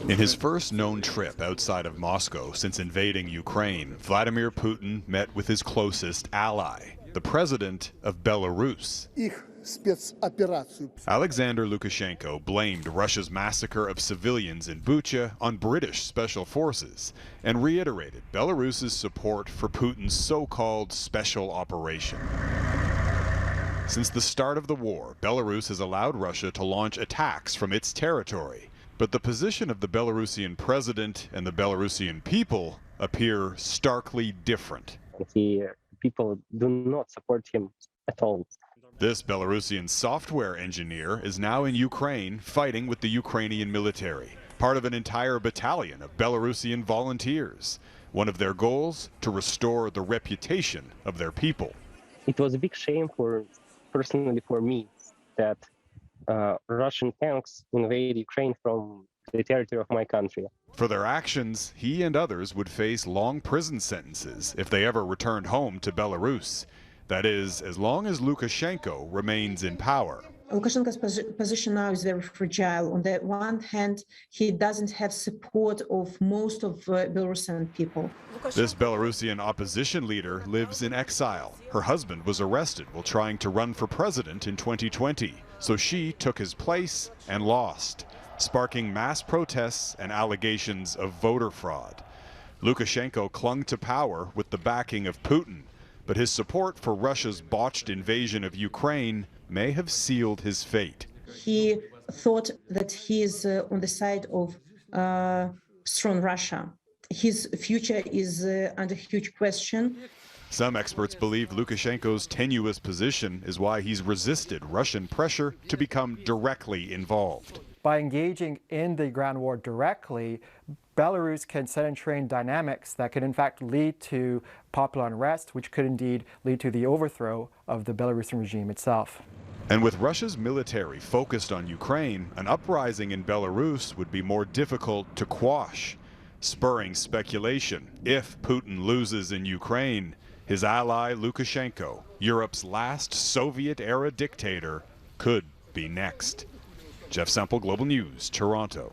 In his first known trip outside of Moscow since invading Ukraine, Vladimir Putin met with his closest ally, the president of Belarus. Alexander Lukashenko blamed Russia's massacre of civilians in Bucha on British special forces and reiterated Belarus's support for Putin's so-called special operation. Since the start of the war, Belarus has allowed Russia to launch attacks from its territory. But the position of the Belarusian president and the Belarusian people appear starkly different. The people do not support him at all. This Belarusian software engineer is now in Ukraine fighting with the Ukrainian military, part of an entire battalion of Belarusian volunteers. One of their goals, to restore the reputation of their people. It was a big shame personally for me that Russian tanks invade Ukraine from the territory of my country. For their actions, he and others would face long prison sentences if they ever returned home to Belarus. That is, as long as Lukashenko remains in power. Lukashenko's position now is very fragile. On the one hand, he doesn't have support of most of Belarusian people. This Belarusian opposition leader lives in exile. Her husband was arrested while trying to run for president in 2020, so she took his place and lost, sparking mass protests and allegations of voter fraud. Lukashenko clung to power with the backing of Putin, but his support for Russia's botched invasion of Ukraine may have sealed his fate. He thought that he is on the side of strong Russia. His future is under huge question. Some experts believe Lukashenko's tenuous position is why he's resisted Russian pressure to become directly involved. By engaging in the ground war directly, Belarus can set and train dynamics that could in fact lead to popular unrest, which could indeed lead to the overthrow of the Belarusian regime itself. And with Russia's military focused on Ukraine, an uprising in Belarus would be more difficult to quash, spurring speculation. If Putin loses in Ukraine, his ally Lukashenko, Europe's last Soviet-era dictator, could be next. Jeff Semple, Global News, Toronto.